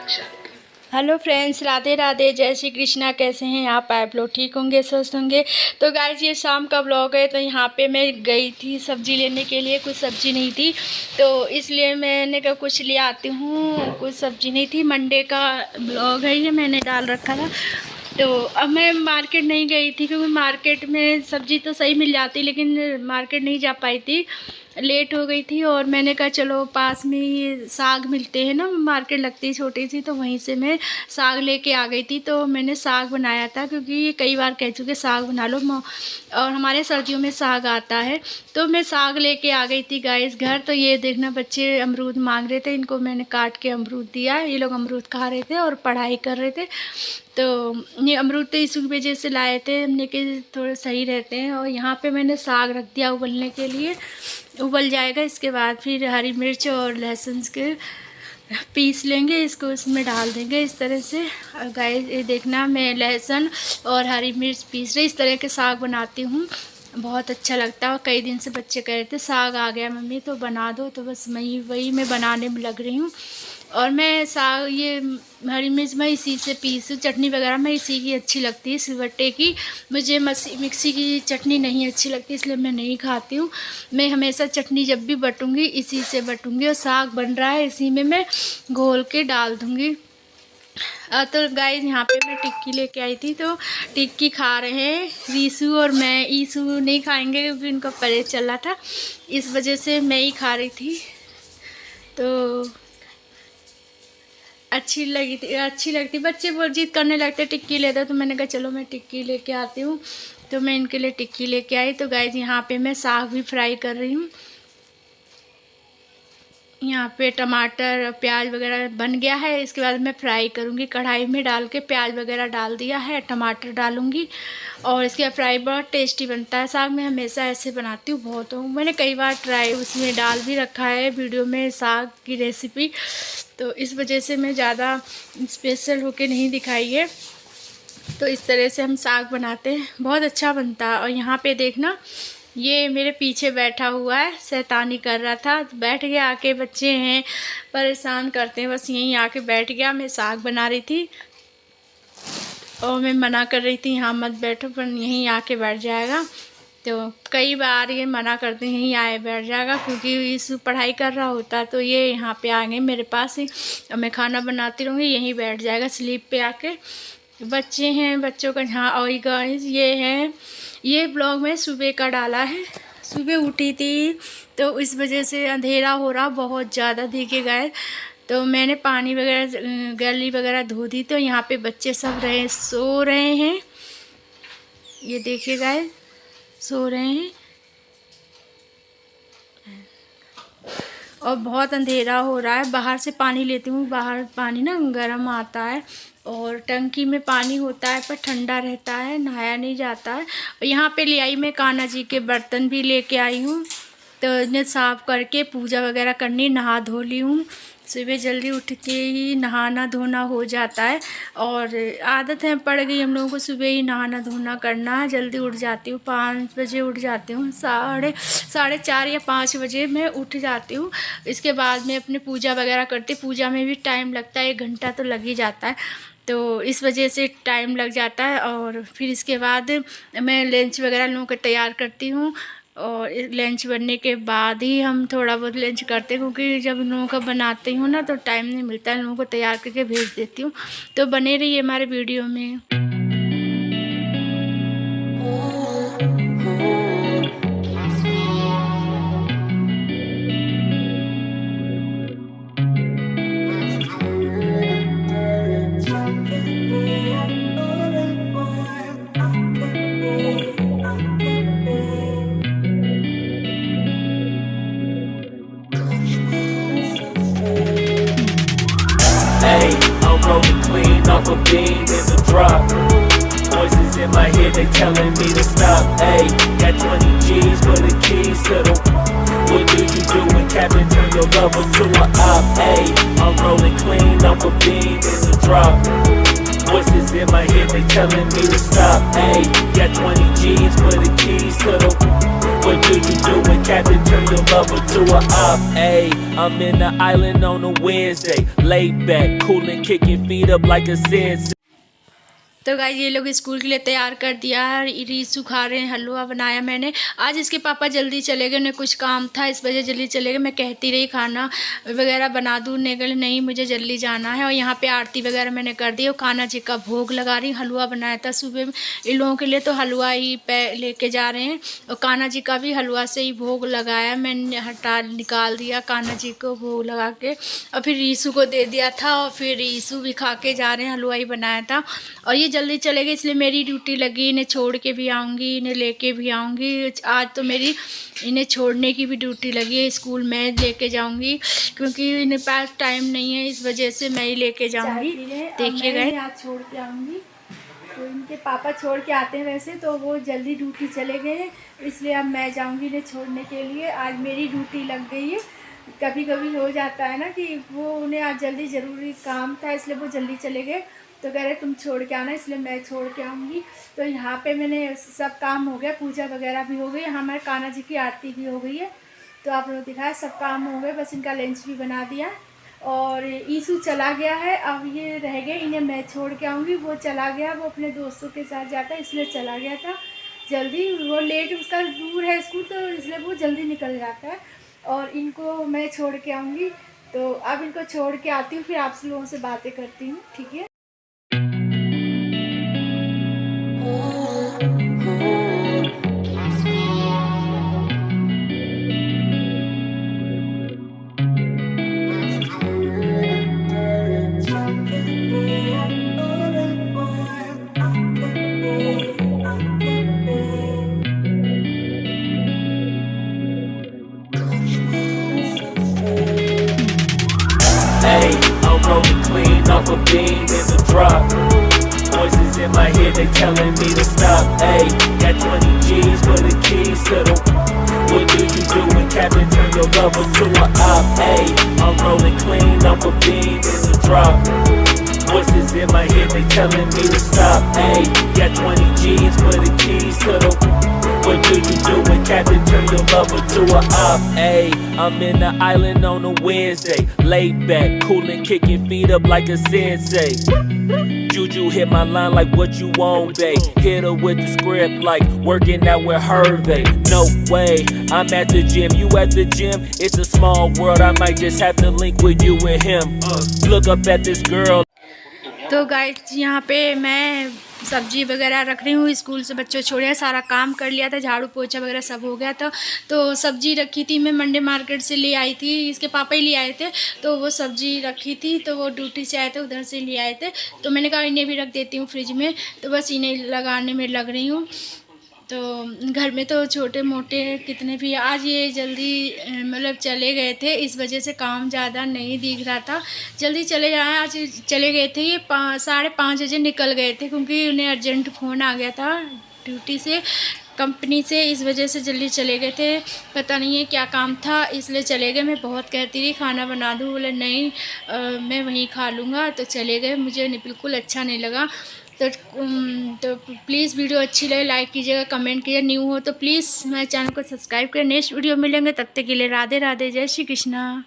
Hello friends, Radhe Radhe, जय श्री कृष्णा। कैसे हैं आप लोग? ठीक होंगे, स्वस्थ होंगे। तो गाइस, ये शाम का ब्लॉग है। तो यहाँ पे मैं गई थी सब्ज़ी लेने के लिए, कुछ सब्ज़ी नहीं थी तो इसलिए मैंने कहा कुछ ले आती हूँ। कुछ सब्ज़ी नहीं थी। मंडे का ब्लॉग है ये, मैंने डाल रखा था। तो अब मैं मार्केट नहीं गई थी क्योंकि मार्केट में सब्ज़ी तो सही मिल जाती, लेकिन मार्केट नहीं जा पाई थी, लेट हो गई थी। और मैंने कहा चलो पास में ही साग मिलते हैं ना, मार्केट लगती है छोटी सी, तो वहीं से मैं साग लेके आ गई थी। तो मैंने साग बनाया था क्योंकि ये कई बार कह चुके साग बना लो, और हमारे सर्दियों में साग आता है। तो मैं साग लेके आ गई थी गाइस घर। तो ये देखना, बच्चे अमरूद मांग रहे थे, इनको मैंने काट के अमरूद दिया। ये लोग अमरूद खा रहे थे और पढ़ाई कर रहे थे। तो ये अमरूद तो इस वजह से लाए थे हमने कि थोड़े सही रहते हैं। और यहाँ पे मैंने साग रख दिया उबलने के लिए, उबल जाएगा। इसके बाद फिर हरी मिर्च और लहसुन के पीस लेंगे, इसको इसमें डाल देंगे इस तरह से। गाइस ये देखना, मैं लहसुन और हरी मिर्च पीस रही, इस तरह के साग बनाती हूँ, बहुत अच्छा लगता है। और कई दिन से बच्चे कह रहे थे साग आ गया मम्मी तो बना दो, तो बस वही मैं बनाने में लग रही हूँ। और मैं साग ये हरी मिर्च मैं इसी से पीसूँ, चटनी वगैरह मैं इसी की अच्छी लगती है, सिलबट्टे की। मुझे मिक्सी की चटनी नहीं अच्छी लगती, इसलिए मैं नहीं खाती हूँ। मैं हमेशा चटनी जब भी बटूँगी इसी से बटूँगी। और साग बन रहा है, इसी में मैं घोल के डाल दूँगी। तो गाइस यहाँ पे मैं टिक्की लेके आई थी, तो टिक्की खा रहे हैं रीसू और मैं। ईसू नहीं खाएंगे क्योंकि उनका परहेज चल रहा था, इस वजह से मैं ही खा रही थी। तो अच्छी लगती। बच्चे बहुत जिद करने लगते टिक्की लेते, तो मैंने कहा चलो मैं टिक्की लेके आती हूँ। तो मैं इनके लिए टिक्की लेके आई। तो गाइस यहाँ पे मैं साग भी फ्राई कर रही हूँ। यहाँ पे टमाटर प्याज वगैरह बन गया है, इसके बाद मैं फ्राई करूँगी कढ़ाई में डाल के। प्याज वगैरह डाल दिया है, टमाटर डालूँगी और इसके बाद फ्राई बहुत टेस्टी बनता है साग। मैं हमेशा ऐसे बनाती हूँ, बहुत मैंने कई बार ट्राई उसमें डाल भी रखा है वीडियो में साग की रेसिपी, तो इस वजह से मैं ज़्यादा स्पेशल होके नहीं दिखाई है। तो इस तरह से हम साग बनाते हैं, बहुत अच्छा बनता है। और यहाँ पे देखना, ये मेरे पीछे बैठा हुआ है, शैतानी कर रहा था, तो बैठ गया आके। बच्चे हैं परेशान करते हैं, बस यहीं आके बैठ गया। मैं साग बना रही थी और मैं मना कर रही थी यहाँ मत बैठो, पर यहीं आके बैठ जाएगा। तो कई बार ये मना करते हैं यहीं आए बैठ जाएगा, क्योंकि इस पढ़ाई कर रहा होता। तो ये यहाँ पे आ गए मेरे पास ही, और मैं खाना बनाती रहूँगी, यहीं बैठ जाएगा स्लीप पे आके। बच्चे हैं, बच्चों का यहाँ। और गाइस ये है, ये ब्लॉग में सुबह का डाला है। सुबह उठी थी तो इस वजह से अंधेरा हो रहा बहुत ज़्यादा, देखे गए। तो मैंने पानी वगैरह गली वगैरह धो दी। तो यहाँ पे बच्चे सब सो रहे हैं, ये देखिए गाइस, सो रहे हैं। और बहुत अंधेरा हो रहा है। बाहर से पानी लेती हूँ, बाहर पानी ना गर्म आता है और टंकी में पानी होता है पर ठंडा रहता है, नहाया नहीं जाता है। और यहाँ पे ले आई मैं कान्हा जी के बर्तन भी लेके आई हूँ, तो इन्हें साफ़ करके पूजा वगैरह करनी, नहा धो ली हूँ। सुबह जल्दी उठ के ही नहाना धोना हो जाता है, और आदत है पड़ गई हम लोगों को सुबह ही नहाना धोना करना। जल्दी उठ जाती हूँ, 5 बजे उठ जाती हूँ, साढ़े 4 या 5 बजे मैं उठ जाती हूँ। इसके बाद मैं अपनी पूजा वगैरह करती। पूजा में भी टाइम लगता है, 1 घंटा तो लग ही जाता है, तो इस वजह से टाइम लग जाता है। और फिर इसके बाद मैं लंच वगैरह लोगों को तैयार करती हूँ, और लंच बनने के बाद ही हम थोड़ा बहुत लंच करते हैं, क्योंकि जब लोगों का बनाती हूँ ना तो टाइम नहीं मिलता है, लोगों को तैयार करके भेज देती हूँ। तो बने रहिए हमारे वीडियो में। Hey, I'm rolling clean off a beam in the drop. Voices in my head, they telling me to stop. Hey, got 20 G's for the keys to the. What do you do when Captain turn your lover to a op? Hey, I'm rolling clean off a beam in the drop. Voices in my head, they telling me to stop. Hey, got 20 G's for the keys to the. What do you do when Captain turn your lover to a op? Ayy, I'm in the island on a Wednesday, laid back, coolin', kicking feet up like a sensei. तो guys ये लोग school के लिए तैयार कर दिया है। Reissue खा रहे हैं, हलवा बनाया मैंने। आज इसके पापा जल्दी चले गए, उन्हें कुछ काम था इस वजह जल्दी चले गए। मैं कहती रही खाना वगैरह बना दूँ, नहीं मुझे जल्दी जाना है। और यहाँ पे आरती वगैरह मैंने कर दी और कान्हा जी का भोग लगा रही। हलवा बनाया था सुबह में इन लोगों के लिए, तो हलवा ही लेके जा रहे हैं। और कान्हा जी का भी हलवा से ही भोग लगाया, मैंने निकाल दिया कान्हा जी को भोग लगा के, और फिर रीसू को दे दिया था। और फिर रीसू भी खा के जा रहे हैं, हलवा ही बनाया था। और ये जल्दी चले गए इसलिए मेरी ड्यूटी लगी, इन्हें छोड़ के भी आऊँगी, इन्हें लेके भी आऊँगी। आज तो मेरी इन्हें छोड़ने की भी ड्यूटी लगी है, स्कूल मैं लेके जाऊँगी क्योंकि इन्हें पास टाइम नहीं है, इस वजह से मैं ही लेके जाऊँगी। देखिए गए आज छोड़ के आऊँगी, तो इनके पापा छोड़ के आते हैं वैसे तो वो जल्दी ड्यूटी चले गए हैं, इसलिए अब मैं जाऊँगी इन्हें छोड़ने के लिए। आज मेरी ड्यूटी लग गई है। कभी कभी हो जाता है ना कि वो उन्हें आज जल्दी ज़रूरी काम था इसलिए वो जल्दी चले गए, तो कह रहे तुम छोड़ के आना, इसलिए मैं छोड़ के आऊँगी। तो यहाँ पे मैंने सब काम हो गया, पूजा वगैरह भी हो गई, हमारे कान्हा जी की आरती भी हो गई है। तो आप लोग दिखाया सब काम हो गए, बस इनका लंच भी बना दिया। और ईसू चला गया है, अब ये रह गए, इन्हें मैं छोड़ के आऊँगी। वो चला गया, वो अपने दोस्तों के साथ जाता है इसलिए चला गया था जल्दी। वो लेट, उसका दूर है स्कूल तो इसलिए वो जल्दी निकल जाता है। और इनको मैं छोड़ के आऊँगी, तो अब इनको छोड़ के आती हूँ, फिर आप लोगों से बातें करती हूँ, ठीक है। Hey, I'm rolling clean off a beam in the drop. Voices in my head, they telling me to stop. Hey, got 20 G's for the keys to the. What do you do when Captain turn your lover to a op? Hey, I'm rolling clean off a beam in the drop. Voices in my head, they telling me to stop. Hey, got 20 G's for the keys to the. What do you do when Captain turn your lover to a op? Ayy, I'm in the island on a Wednesday, laid back, coolin', kicking feet up like a sensei. Juju hit my line like what you want, babe. Hit her with the script like working out with Hervey. No way, I'm at the gym, you at the gym. It's a small world, I might just have to link with you and him. Look up at this girl. तो guys यहाँ पे मैं सब्जी वगैरह रख रही हूँ, school से बच्चों छोड़े, सारा काम कर लिया था, झाड़ू पोछा वगैरह सब हो गया था। तो सब्जी रखी थी, मैं मंडी मार्केट से ले आई थी, इसके पापा ही ले आए थे। तो वो सब्जी रखी थी, तो वो ड्यूटी से आए थे, उधर से ले आए थे। तो मैंने कहा इन्हें भी रख देती हूँ फ्रिज में, तो बस इन्हें लगाने में लग रही हूँ। तो घर में तो छोटे मोटे कितने भी, आज ये जल्दी मतलब चले गए थे, इस वजह से काम ज़्यादा नहीं दिख रहा था। जल्दी चले जाए, आज चले गए थे, ये 5:30 बजे निकल गए थे क्योंकि उन्हें अर्जेंट फ़ोन आ गया था ड्यूटी से, कंपनी से, इस वजह से जल्दी चले गए थे। पता नहीं है क्या काम था इसलिए चले गए। मैं बहुत कहती रही खाना बना दूँ, बोले नहीं मैं वहीं खा लूँगा, तो चले गए। मुझे बिल्कुल अच्छा नहीं लगा। तो प्लीज़ वीडियो अच्छी लगे लाइक कीजिएगा, कमेंट कीजिएगा, न्यू हो तो प्लीज़ मेरे चैनल को सब्सक्राइब करें। नेक्स्ट वीडियो मिलेंगे, तब तक के लिए राधे राधे, जय श्री कृष्णा।